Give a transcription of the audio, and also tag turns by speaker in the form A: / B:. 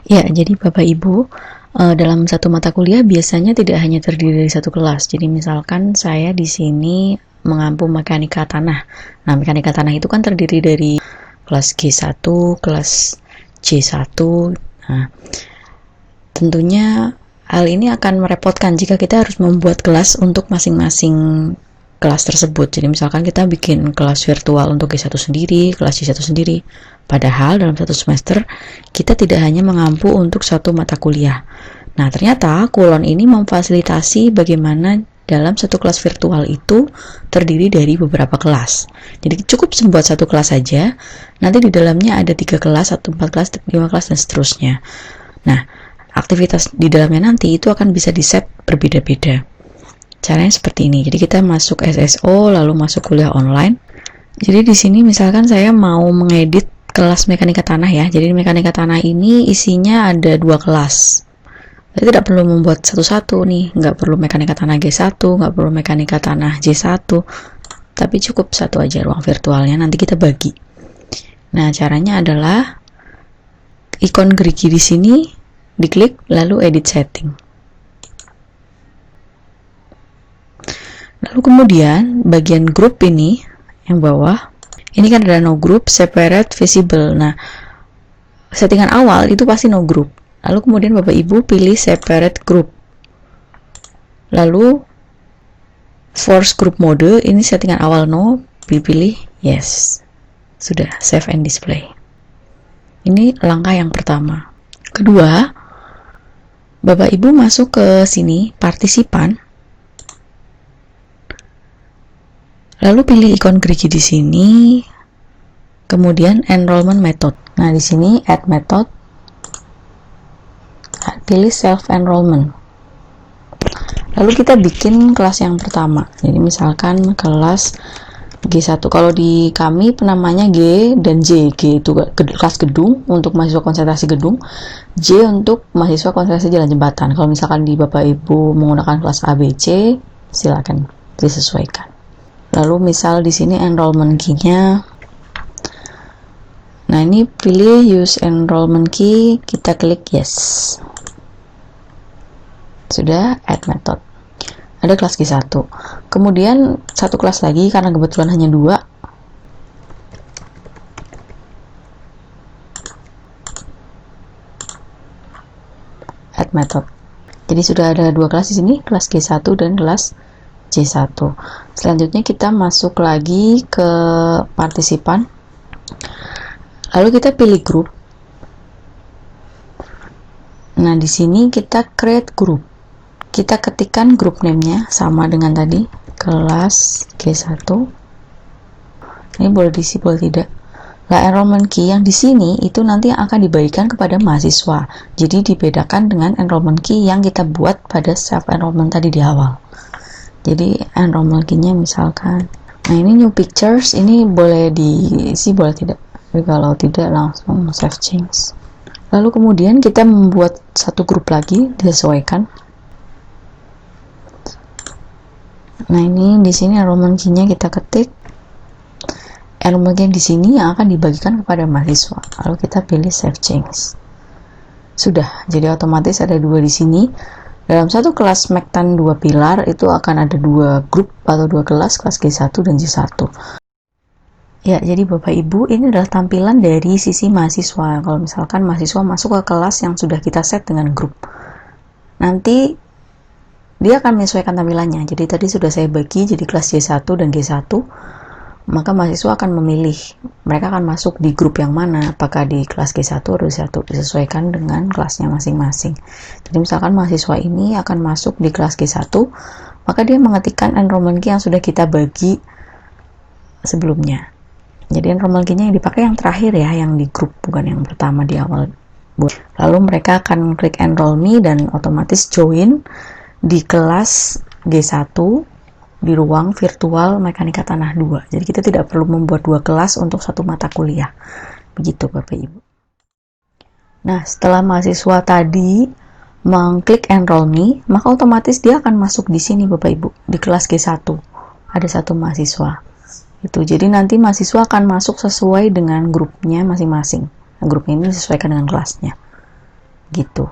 A: Ya, jadi Bapak Ibu, dalam satu mata kuliah biasanya tidak hanya terdiri dari satu kelas. Jadi misalkan saya di sini mengampu mekanika tanah. Nah, mekanika tanah itu kan terdiri dari kelas G1, kelas C1. Nah, tentunya hal ini akan merepotkan jika kita harus membuat kelas untuk masing-masing kelas tersebut. Jadi misalkan kita bikin kelas virtual untuk G1 sendiri, kelas C1 sendiri. Padahal dalam satu semester kita tidak hanya mengampu untuk satu mata kuliah. Nah, ternyata Kulon ini memfasilitasi bagaimana dalam satu kelas virtual itu terdiri dari beberapa kelas. Jadi cukup membuat satu kelas saja, nanti di dalamnya ada 3 kelas, 1, 4 kelas, 5 kelas, dan seterusnya. Nah, aktivitas di dalamnya nanti itu akan bisa di-set berbeda-beda. Caranya seperti ini. Jadi kita masuk SSO, lalu masuk kuliah online. Jadi di sini misalkan saya mau mengedit kelas mekanika tanah ya. Jadi mekanika tanah ini isinya ada 2 kelas. Saya tidak perlu membuat satu-satu nih, nggak perlu mekanika tanah G1, nggak perlu mekanika tanah J1, tapi cukup satu aja ruang virtualnya, nanti kita bagi. Nah, caranya adalah ikon gerigi di sini, diklik, lalu edit setting. Lalu kemudian, bagian grup ini, yang bawah, ini kan ada no group, separate, visible. Nah, settingan awal itu pasti no group. Lalu kemudian Bapak Ibu pilih separate group. Lalu force group mode, ini settingan awal no, dipilih yes. Sudah, save and display. Ini langkah yang pertama. Kedua, Bapak Ibu masuk ke sini, partisipan. Lalu pilih ikon gerigi di sini, kemudian enrollment method. Nah, di sini add method. Pilih self enrollment. Lalu kita bikin kelas yang pertama. Jadi misalkan kelas G1. Kalau di kami namanya G dan J. G itu kelas gedung untuk mahasiswa konsentrasi gedung, J untuk mahasiswa konsentrasi jalan jembatan. Kalau misalkan di Bapak Ibu menggunakan kelas ABC, silakan disesuaikan. Lalu misal di sini enrollment key-nya. Nah, ini pilih use enrollment key, kita klik yes. Sudah, add method. Ada kelas G1. Kemudian satu kelas lagi karena kebetulan hanya 2. Add method. Jadi sudah ada 2 kelas di sini, kelas G1 dan kelas J1. Selanjutnya kita masuk lagi ke partisipan. Lalu kita pilih grup. Nah, di sini kita create group. Kita ketikkan group name-nya sama dengan tadi, kelas G1. Ini boleh diisi, boleh tidak. Nah, enrollment key yang di sini itu nanti akan dibagikan kepada mahasiswa. Jadi dibedakan dengan enrollment key yang kita buat pada self enrollment tadi di awal. Jadi enrollment key-nya misalkan. Nah, ini new pictures, ini boleh diisi, boleh tidak. Tapi kalau tidak langsung save change. Lalu kemudian kita membuat satu grup lagi, disesuaikan. Nah, ini di sini enrollment key-nya kita ketik. Enrollment key di sini yang akan dibagikan kepada mahasiswa. Lalu kita pilih save change. Sudah, jadi otomatis ada 2 di sini. Dalam satu kelas Mektan 2 pilar itu akan ada 2 grup atau 2 kelas G1 dan J1. Ya, jadi Bapak Ibu, ini adalah tampilan dari sisi mahasiswa. Kalau misalkan mahasiswa masuk ke kelas yang sudah kita set dengan grup, nanti dia akan menyesuaikan tampilannya. Jadi tadi sudah saya bagi jadi kelas J1 dan G1, maka mahasiswa akan memilih mereka akan masuk di grup yang mana, apakah di kelas G1 atau J1, disesuaikan dengan kelasnya masing-masing. Jadi misalkan mahasiswa ini akan masuk di kelas G1, maka dia mengetikkan enrollment key yang sudah kita bagi sebelumnya. Jadi enrollment key-nya yang dipakai yang terakhir ya, yang di grup, bukan yang pertama di awal. Lalu mereka akan klik enroll me dan otomatis join di kelas G1 di ruang virtual mekanika tanah 2. Jadi kita tidak perlu membuat 2 kelas untuk satu mata kuliah. Begitu Bapak Ibu. Nah, setelah mahasiswa tadi mengklik enroll me, maka otomatis dia akan masuk di sini Bapak Ibu, di kelas G1. Ada 1 mahasiswa. Itu. Jadi nanti mahasiswa akan masuk sesuai dengan grupnya masing-masing. Nah, grupnya ini disesuaikan dengan kelasnya. gitu.